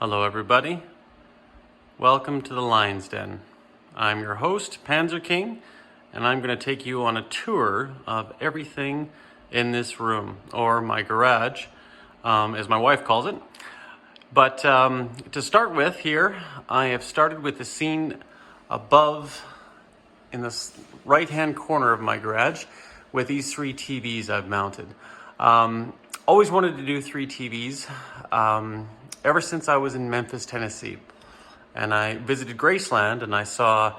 Hello everybody, welcome to the Lion's Den. I'm your host, Panzer King, and I'm going to take you on a tour of everything in this room, or my garage, as my wife calls it. But to start with here, I have started with the scene above in the right-hand corner of my garage with these 3 TVs I've mounted. Always wanted to do 3 TVs. Ever since I was in Memphis, Tennessee, and I visited Graceland and I saw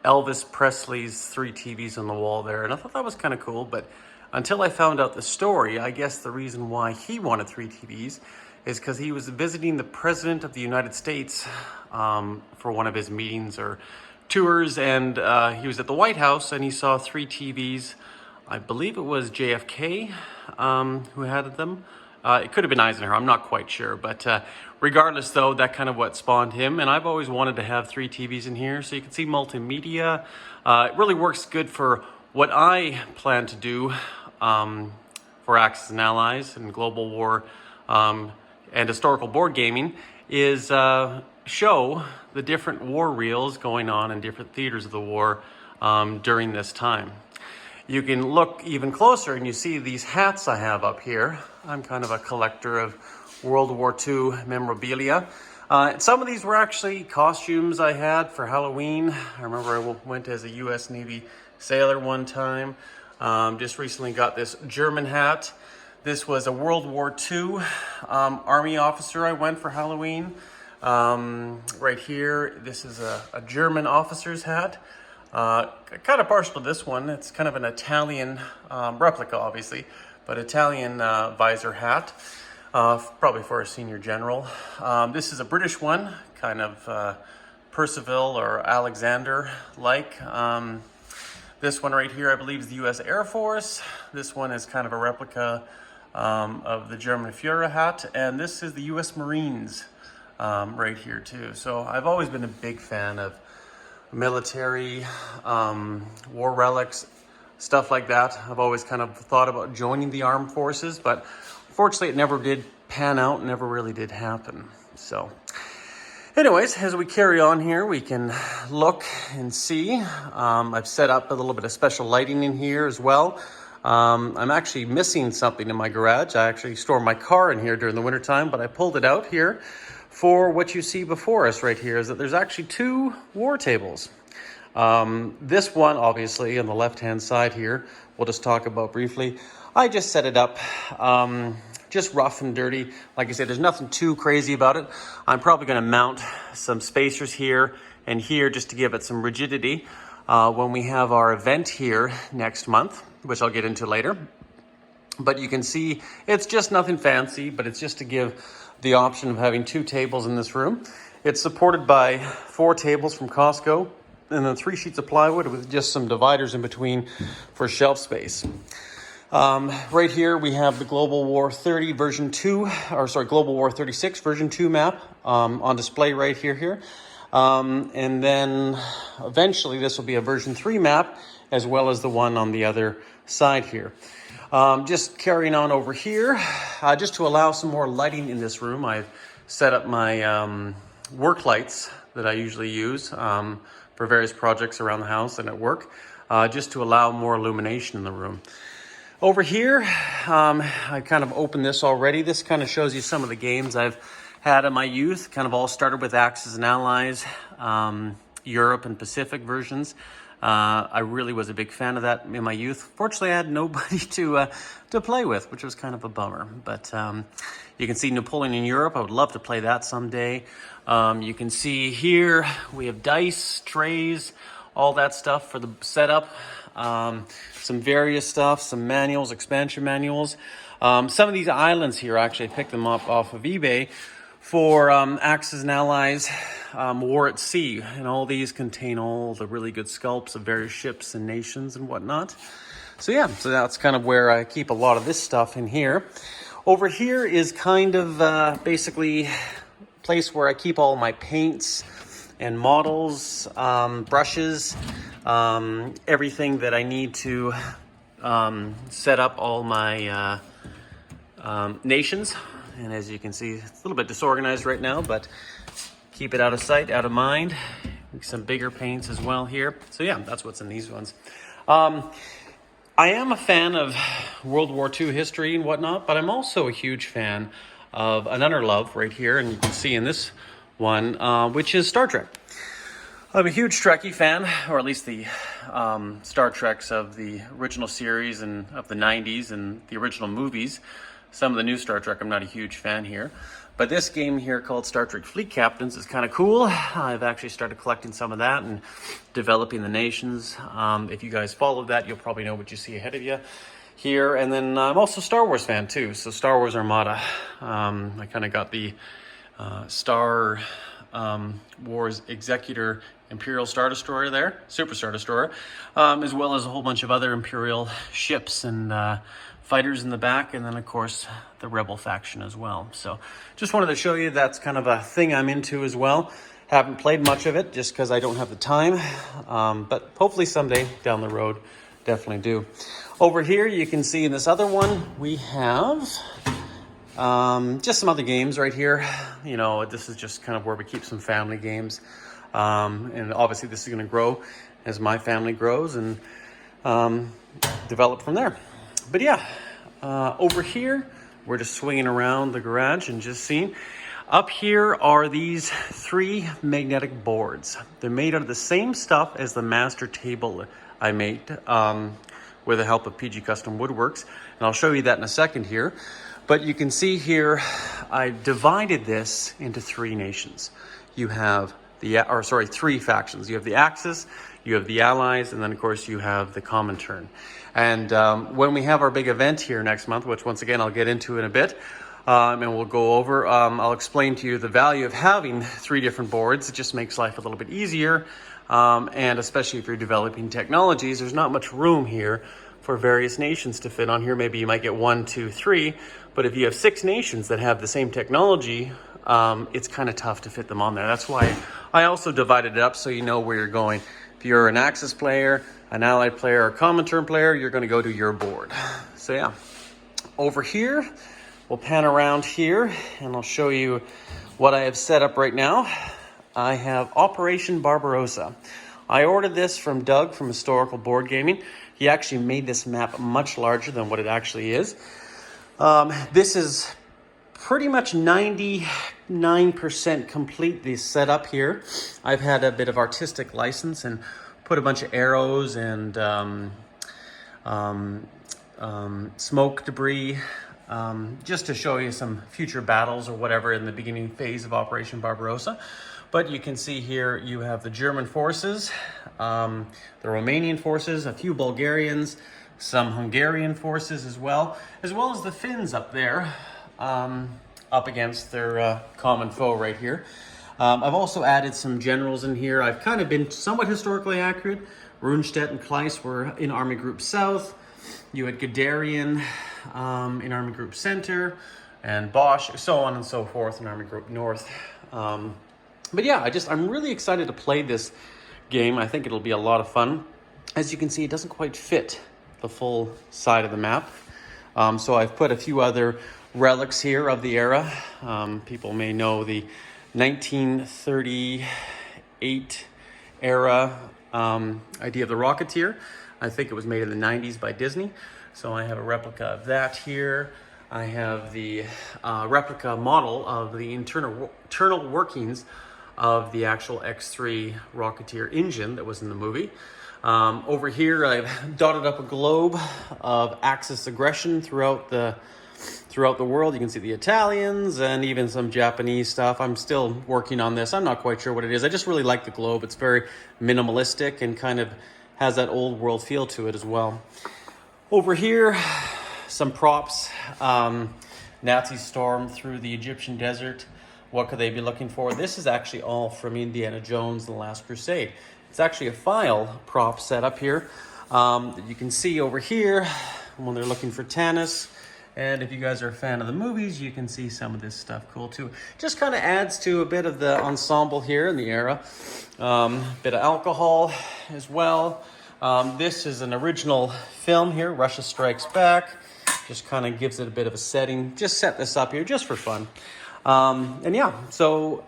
Elvis Presley's 3 TVs on the wall there, and I thought that was kind of cool, but until I found out the story, I guess the reason why he wanted 3 TVs is because he was visiting the President of the United States for one of his meetings or tours, and he was at the White House and he saw 3 TVs. I believe it was JFK who had them. It could have been Eisenhower, I'm not quite sure, but regardless though, that kind of what spawned him, and I've always wanted to have 3 TVs in here so you can see multimedia. It really works good for what I plan to do for Axis and Allies and Global War and historical board gaming is show the different war reels going on in different theaters of the war during this time. You can look even closer and you see these hats I have up here. I'm kind of a collector of World War II memorabilia. Some of these were actually costumes I had for Halloween. I remember I went as a US Navy sailor one time. Just recently got this German hat. This was a World War II Army officer I went for Halloween. Right here, this is a German officer's hat. Kind of partial to this one. It's kind of an Italian replica, obviously, but Italian visor hat, probably for a senior general. This is a British one, kind of Percival or Alexander-like. This one right here, I believe, is the U.S. Air Force. This one is kind of a replica of the German Führer hat, and this is the U.S. Marines right here too. So I've always been a big fan of military, war relics, stuff like that. I've always kind of thought about joining the armed forces, but unfortunately it never did pan out, never really did happen. So anyways, as we carry on here, we can look and see. I've set up a little bit of special lighting in here as well. I'm actually missing something in my garage. I actually store my car in here during the wintertime, but I pulled it out here for what you see before us right here is that there's actually 2 war tables. This one, obviously, on the left-hand side here, we'll just talk about briefly. I just set it up just rough and dirty. Like I said, there's nothing too crazy about it. I'm probably going to mount some spacers here and here just to give it some rigidity when we have our event here next month, which I'll get into later. But you can see it's just nothing fancy, but it's just to give the option of having 2 tables in this room. It's supported by 4 tables from Costco and then 3 sheets of plywood with just some dividers in between for shelf space. Right here we have the Global War 30 version 2, or sorry, Global War 36 version 2 map on display right here. And then eventually this will be a version 3 map as well as the one on the other side here. Just carrying on over here, just to allow some more lighting in this room, I've set up my work lights that I usually use for various projects around the house and at work, just to allow more illumination in the room. Over here, I kind of opened this already. This kind of shows you some of the games I've had in my youth. Kind of all started with Axis and Allies, Europe and Pacific versions. I really was a big fan of that in my youth. Fortunately, I had nobody to play with, which was kind of a bummer. But you can see Napoleon in Europe. I would love to play that someday. You can see here we have dice, trays, all that stuff for the setup. Some various stuff, some manuals, expansion manuals. Some of these islands here, actually, I picked them up off of eBay for Axis and Allies War at Sea. And all these contain all the really good sculpts of various ships and nations and whatnot. So yeah, so that's kind of where I keep a lot of this stuff in here. Over here is kind of basically a place where I keep all my paints and models, brushes, everything that I need to set up all my nations And as you can see, it's a little bit disorganized right now, but keep it out of sight, out of mind. Some bigger paints as well here. So yeah, that's what's in these ones. I am a fan of World War II history and whatnot, but I'm also a huge fan of another love right here, and you can see in this one, which is Star Trek. I'm a huge Trekkie fan, or at least the Star Treks of the original series and of the 90s and the original movies. Some of the new Star Trek, I'm not a huge fan here. But this game here called Star Trek Fleet Captains is kind of cool. I've actually started collecting some of that and developing the nations. If you guys follow that, you'll probably know what you see ahead of you here. And then I'm also a Star Wars fan too. So Star Wars Armada. I kind of got the Star Wars Executor Imperial Star Destroyer there, Super Star Destroyer, as well as a whole bunch of other Imperial ships and fighters in the back, and then of course the Rebel faction as well. So just wanted to show you that's kind of a thing I'm into as well. Haven't played much of it just because I don't have the time, but hopefully someday down the road, definitely do. Over here you can see in this other one we have just some other games right here. You know, this is just kind of where we keep some family games, and obviously this is going to grow as my family grows and develop from there. But yeah, over here, we're just swinging around the garage and just seeing. Up here are these 3 magnetic boards. They're made out of the same stuff as the master table I made with the help of PG Custom Woodworks. And I'll show you that in a second here. But you can see here, I divided this into 3 nations. You have the, 3 factions. You have the Axis, you have the Allies, and then of course you have the Comintern. And when we have our big event here next month, which once again I'll get into in a bit, and we'll go over, I'll explain to you the value of having 3 different boards. It just makes life a little bit easier, and especially if you're developing technologies, there's not much room here for various nations to fit on here. Maybe you might get 1, 2, 3, but if you have 6 nations that have the same technology, it's kind of tough to fit them on there. That's why I also divided it up so you know where you're going. If you're an Axis player, an Allied player, or a Comintern player, you're going to go to your board. So yeah, over here, we'll pan around here and I'll show you what I have set up right now. I have Operation Barbarossa. I ordered this from Doug from Historical Board Gaming. He actually made this map much larger than what it actually is. This is pretty much 99% complete, the setup here. I've had a bit of artistic license and put a bunch of arrows and smoke debris just to show you some future battles or whatever in the beginning phase of Operation Barbarossa. But you can see here you have the German forces, the Romanian forces, a few Bulgarians, some Hungarian forces as well as the Finns up there, up against their common foe right here. I've also added some generals in here. I've kind of been somewhat historically accurate. Rundstedt and Kleiss were in Army Group South. You had Guderian in Army Group Center, and Bosch, so on and so forth in Army Group North. But yeah, I'm really excited to play this game. I think it'll be a lot of fun. As you can see, it doesn't quite fit the full side of the map. So I've put a few other relics here of the era. People may know the 1938 era idea of the Rocketeer. I think it was made in the 90s by Disney. So I have a replica of that here. I have the replica model of the internal workings of the actual X3 Rocketeer engine that was in the movie. Over here, I've dotted up a globe of Axis aggression throughout the world. You can see the Italians and even some Japanese stuff. I'm still working on this. I'm not quite sure what it is. I just really like the globe. It's very minimalistic and kind of has that old world feel to it as well. Over here, some props. Nazis stormed through the Egyptian desert. What could they be looking for? This is actually all from Indiana Jones and the Last Crusade. It's actually a file prop set up here that you can see over here when they're looking for Tanis. And if you guys are a fan of the movies, you can see some of this stuff cool too. Just kind of adds to a bit of the ensemble here in the era. Bit of alcohol as well. This is an original film here, Russia Strikes Back. Just kind of gives it a bit of a setting. Just set this up here just for fun. And yeah, so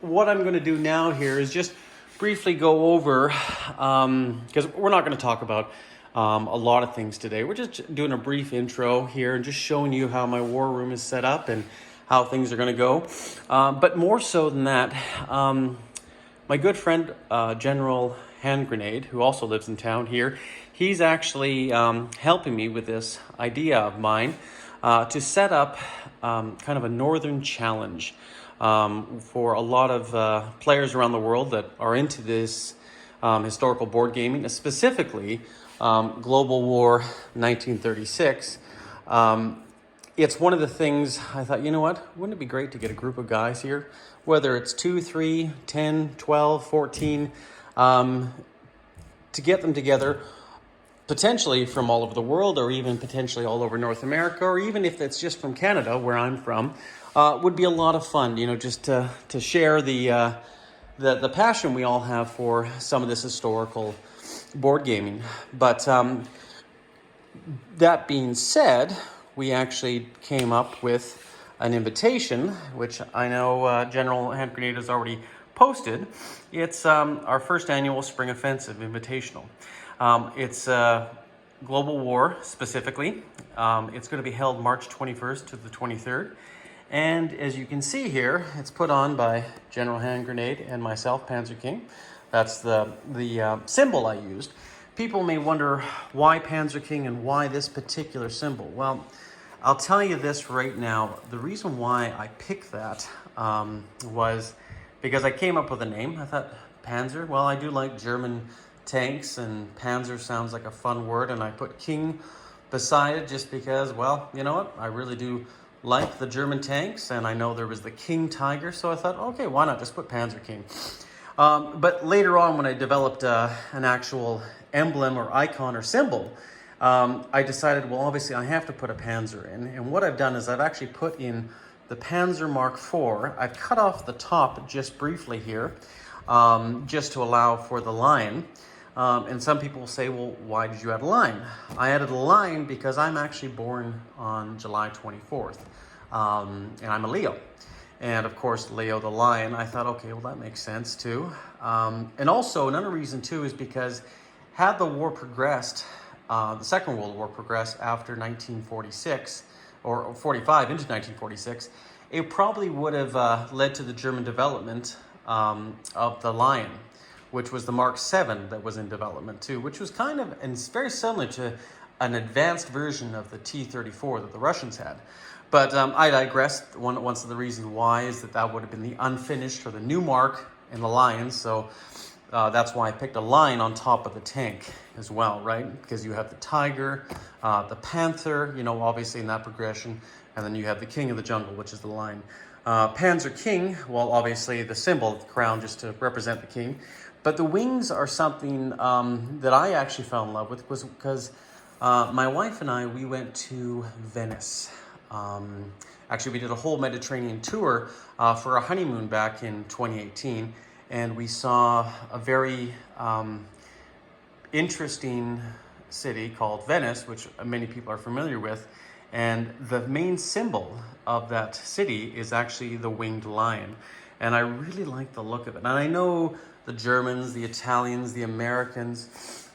what I'm going to do now here is just briefly go over, because we're not going to talk about a lot of things today. We're just doing a brief intro here and just showing you how my war room is set up and how things are going to go. But more so than that, my good friend, General Hand Grenade, who also lives in town here, he's actually helping me with this idea of mine to set up kind of a northern challenge for a lot of players around the world that are into this historical board gaming, specifically Global War 1936. It's one of the things I thought, you know what, wouldn't it be great to get a group of guys here, whether it's 2, 3, 10, 12, 14, to get them together, potentially from all over the world, or even potentially all over North America, or even if it's just from Canada, where I'm from, would be a lot of fun, just to share the passion we all have for some of this historical board gaming. But that being said, we actually came up with an invitation, which I know General Hand Grenade has already posted. It's our first annual Spring Offensive Invitational. It's Global War specifically. It's going to be held March 21st to the 23rd. And as you can see here, it's put on by General Hand Grenade and myself, Panzer King. That's the symbol I used. People may wonder why Panzer King and why this particular symbol. Well, I'll tell you this right now. The reason why I picked that was because I came up with a name. I thought, Panzer, well, I do like German tanks, and Panzer sounds like a fun word, and I put King beside it just because, well, you know what? I really do like the German tanks, and I know there was the King Tiger, so I thought, okay, why not just put Panzer King? But later on, when I developed an actual emblem or icon or symbol, I decided, well, obviously I have to put a Panzer in. And what I've done is I've actually put in the Panzer Mark IV. I've cut off the top just briefly here, just to allow for the line. And some people will say, well, why did you add a line? I added a line because I'm actually born on July 24th, and I'm a Leo. And of course, Leo the lion, I thought, okay, well, that makes sense too. And also another reason too is because had the war progressed, the Second World War progressed after 1946, or 45 into 1946, it probably would have led to the German development of the Lion, which was the Mark VII that was in development too, which was kind of, and it's very similar to an advanced version of the T-34 that the Russians had. But I digress. One of the reasons why is that would have been the unfinished or the new mark in the Lion. So that's why I picked a lion on top of the tank as well, right? Because you have the tiger, the panther, obviously in that progression, and then you have the king of the jungle, which is the lion. Panzer King, well, obviously the symbol of the crown just to represent the king. But the wings are something that I actually fell in love with, was because my wife and I, we went to Venice. Actually, we did a whole Mediterranean tour for our honeymoon back in 2018, and we saw a very interesting city called Venice, which many people are familiar with, and the main symbol of that city is actually the winged lion, and I really like the look of it. And I know the Germans, the Italians, the Americans,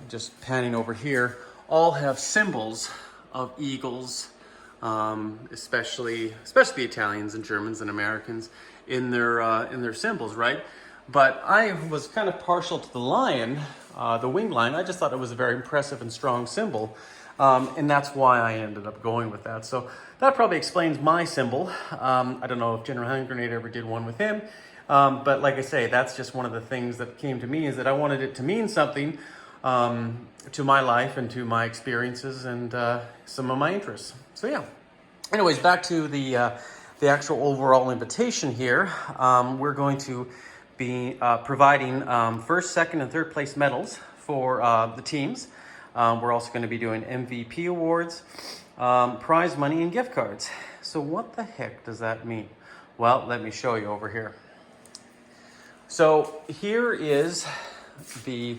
just panning over here, all have symbols of eagles, especially the Italians and Germans and Americans in their symbols, right? But I was kind of partial to the lion, the winged lion. I just thought it was a very impressive and strong symbol, and that's why I ended up going with that. So that probably explains my symbol. I don't know if General Hand Grenade ever did one with him, but like I say, that's just one of the things that came to me, is that I wanted it to mean something to my life and to my experiences and some of my interests. So yeah. Anyways, back to the actual overall invitation here. We're going to be providing first, second, and third place medals for the teams. We're also going to be doing MVP awards, prize money, and gift cards. So what the heck does that mean? Well, let me show you over here. So here is the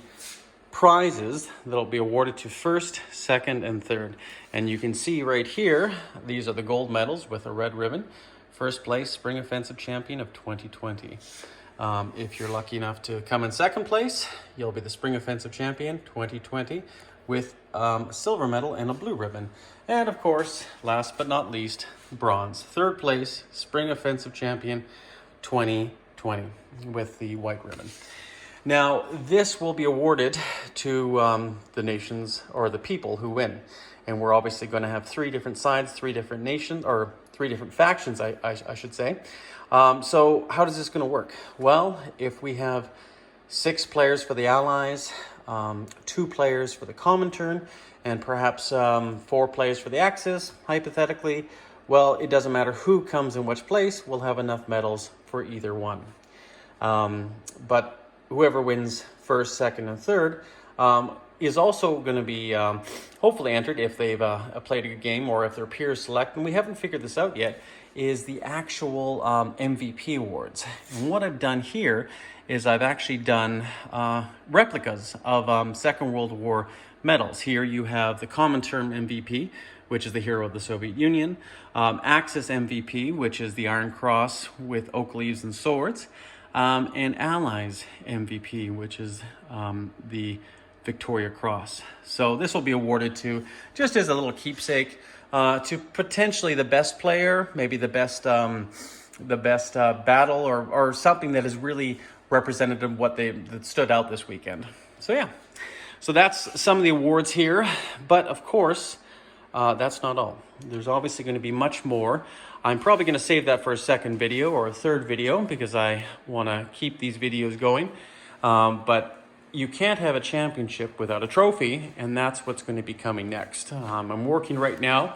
prizes that'll be awarded to first, second, and third. And you can see right here, these are the gold medals with a red ribbon. First place, Spring Offensive Champion of 2020. If you're lucky enough to come in second place, you'll be the Spring Offensive Champion 2020 with a silver medal and a blue ribbon. And of course, last but not least, bronze. Third place, Spring Offensive Champion 2020 with the white ribbon. Now, this will be awarded to the nations or the people who win. And we're obviously going to have 3 different sides, 3 different nations, or 3 different factions, I should say. So how is this going to work? Well, if we have 6 players for the Allies, 2 players for the Comintern, and perhaps 4 players for the Axis, hypothetically, well, it doesn't matter who comes in which place, we'll have enough medals for either one. But whoever wins first, second, and third is also going to be hopefully entered if they've played a good game or if their peers select, and we haven't figured this out yet, is the actual MVP awards. And what I've done here is I've actually done replicas of Second World War medals. Here you have the Comintern MVP, which is the hero of the Soviet Union, Axis MVP, which is the Iron Cross with oak leaves and swords, and Allies MVP, which is the Victoria Cross. So this will be awarded to, just as a little keepsake, to potentially the best player, maybe the best battle, or something that is really representative of what that stood out this weekend. So yeah, so that's some of the awards here. But of course, that's not all. There's obviously going to be much more. I'm probably going to save that for a second video or a third video because I want to keep these videos going. But you can't have a championship without a trophy, and that's what's going to be coming next. I'm working right now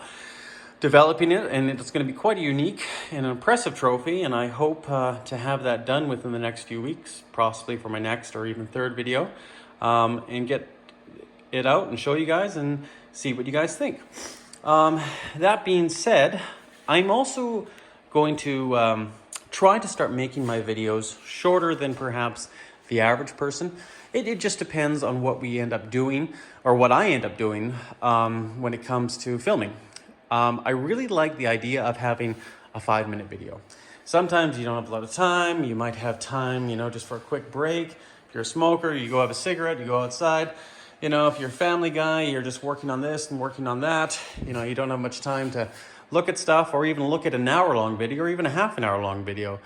developing it, and it's going to be quite a unique and impressive trophy, and I hope to have that done within the next few weeks, possibly for my next or even third video, and get it out and show you guys and see what you guys think. That being said, I'm also going to try to start making my videos shorter than perhaps the average person. It just depends on what we end up doing, or what I end up doing when it comes to filming. I really like the idea of having a 5-minute video. Sometimes you don't have a lot of time. You might have time, just for a quick break. If you're a smoker, you go have a cigarette, you go outside. If you're a family guy, you're just working on this and working on that. You don't have much time to look at stuff or even look at an hour-long video or even a half an hour-long video.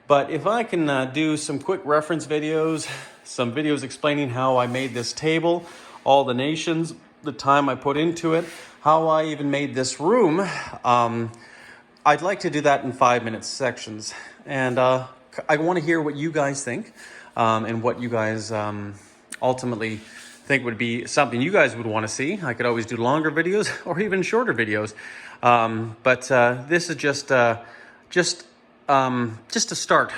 But if I can do some quick reference videos, some videos explaining how I made this table, all the nations, the time I put into it, how I even made this room, I'd like to do that in 5-minute sections. And I want to hear what you guys think and what you guys ultimately think would be something you guys would want to see. I could always do longer videos or even shorter videos. But this is just to start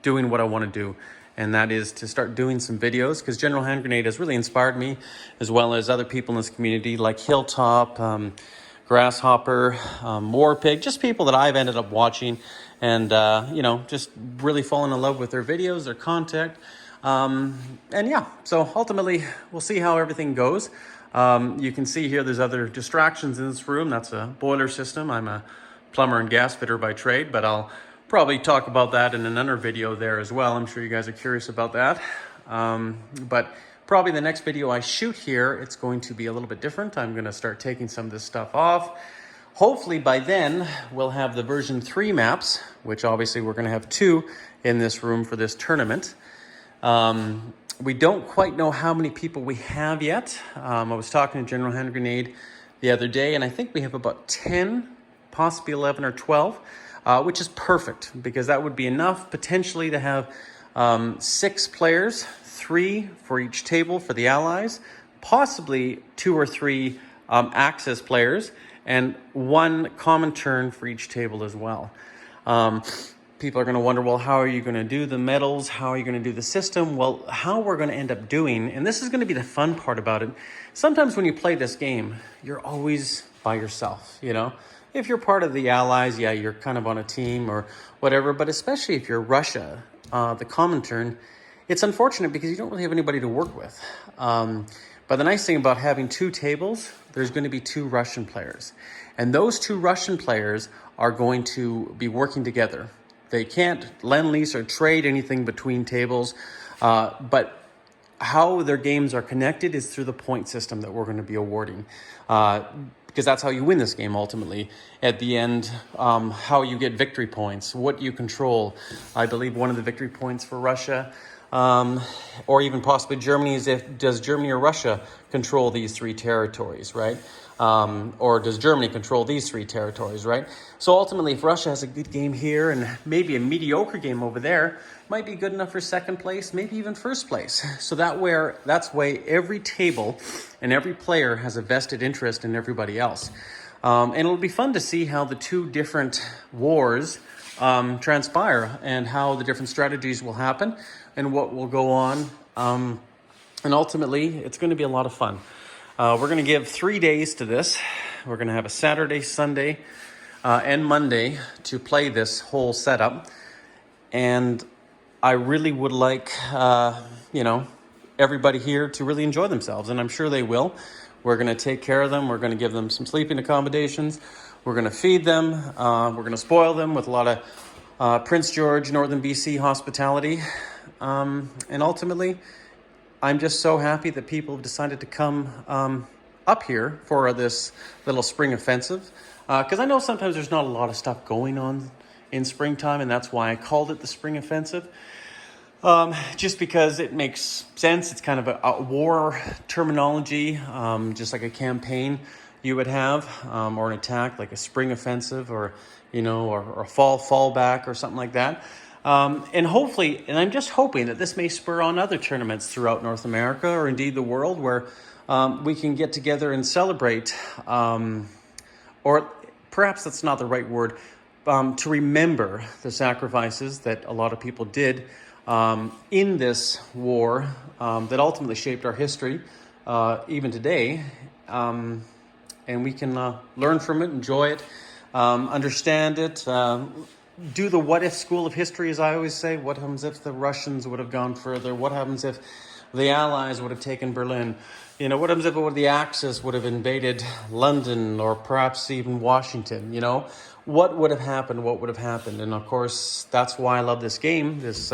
doing what I want to do, and that is to start doing some videos, because General Hand Grenade has really inspired me, as well as other people in this community like Hilltop, Grasshopper, Warpig, just people that I've ended up watching and, just really falling in love with their videos, their content. And yeah, so ultimately we'll see how everything goes. You can see here there's other distractions in this room. That's a boiler system. I'm a plumber and gas fitter by trade, but I'll probably talk about that in another video there as well. I'm sure you guys are curious about that. But probably the next video I shoot here, it's going to be a little bit different. I'm going to start taking some of this stuff off. Hopefully by then we'll have the version 3 maps, which obviously we're going to have 2 in this room for this tournament. We don't quite know how many people we have yet. I was talking to General Hand Grenade the other day, and I think we have about 10, possibly 11 or 12, which is perfect, because that would be enough potentially to have 6 players, 3 for each table for the Allies, possibly 2 or 3 Axis players, and 1 Comintern for each table as well. People are going to wonder, well, how are you going to do the medals? How are you going to do the system? Well, how we're going to end up doing, and this is going to be the fun part about it. Sometimes when you play this game, you're always by yourself, If you're part of the Allies, yeah, you're kind of on a team or whatever, but especially if you're Russia, the Comintern, it's unfortunate because you don't really have anybody to work with. But the nice thing about having 2 tables, there's going to be 2 Russian players. And those 2 Russian players are going to be working together. They can't lend, lease, or trade anything between tables. But how their games are connected is through the point system that we're going to be awarding. Because that's how you win this game ultimately. At the end, how you get victory points, what you control. I believe one of the victory points for Russia, or even possibly Germany, is does Germany or Russia control these 3 territories, right? Or does Germany control these 3 territories, right? So ultimately, if Russia has a good game here and maybe a mediocre game over there, might be good enough for 2nd place, maybe even 1st place. So that's way every table and every player has a vested interest in everybody else. And it'll be fun to see how the 2 different wars transpire and how the different strategies will happen and what will go on. And ultimately, it's going to be a lot of fun. We're going to give 3 days to this. We're going to have a Saturday, Sunday, and Monday to play this whole setup. And I really would like, everybody here to really enjoy themselves, and I'm sure they will. We're going to take care of them. We're going to give them some sleeping accommodations. We're going to feed them. We're going to spoil them with a lot of Prince George, Northern BC hospitality. And ultimately, I'm just so happy that people have decided to come up here for this little spring offensive. Because I know sometimes there's not a lot of stuff going on in springtime, and that's why I called it the spring offensive. Just because it makes sense. It's kind of a war terminology, just like a campaign you would have, or an attack, like a spring offensive, or a fall fallback, or something like that. And hopefully, and I'm just hoping that this may spur on other tournaments throughout North America, or indeed the world, where we can get together and celebrate, or perhaps that's not the right word, to remember the sacrifices that a lot of people did in this war that ultimately shaped our history, even today. And we can learn from it, enjoy it, understand it, do the what-if school of history, as I always say. What happens if the Russians would have gone further? What happens if the Allies would have taken Berlin? What happens if the Axis would have invaded London, or perhaps even Washington? What would have happened? What would have happened? And of course, that's why I love this game, this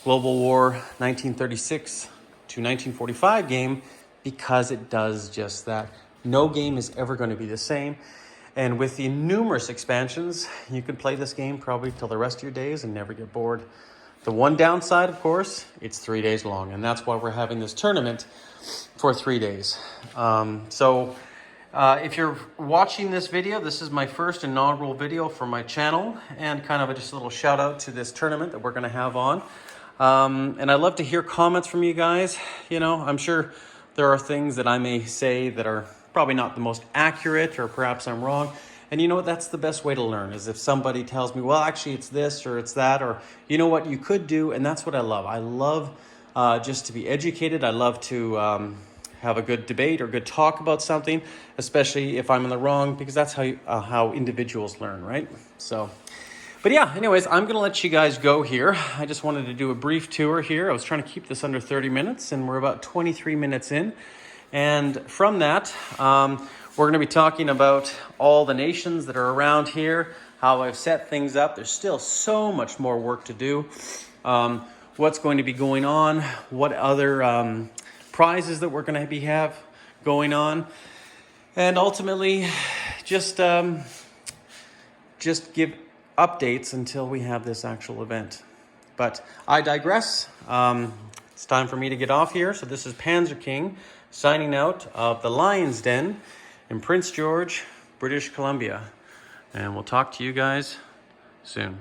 Global War 1936 to 1945 game, because it does just that. No game is ever going to be the same. And with the numerous expansions, you could play this game probably till the rest of your days and never get bored. The one downside, of course, it's 3 days long. And that's why we're having this tournament for 3 days. So if you're watching this video, this is my first inaugural video for my channel, and kind of just a little shout out to this tournament that we're going to have on. And I'd love to hear comments from you guys. I'm sure there are things that I may say that are probably not the most accurate, or perhaps I'm wrong. And you know what? That's the best way to learn, is if somebody tells me, well, actually it's this or it's that, or you know what you could do. And that's what I love. I love just to be educated. I love to have a good debate or good talk about something, especially if I'm in the wrong, because that's how individuals learn, right? So, but yeah, anyways, I'm going to let you guys go here. I just wanted to do a brief tour here. I was trying to keep this under 30 minutes, and we're about 23 minutes in. And from that, we're going to be talking about all the nations that are around here, how I've set things up. There's still so much more work to do. What's going to be going on, what other prizes that we're going to have going on, and ultimately just give updates until we have this actual event. But I digress. It's time for me to get off here. So this is Panzer King signing out of the Lion's Den in Prince George, British Columbia. And we'll talk to you guys soon.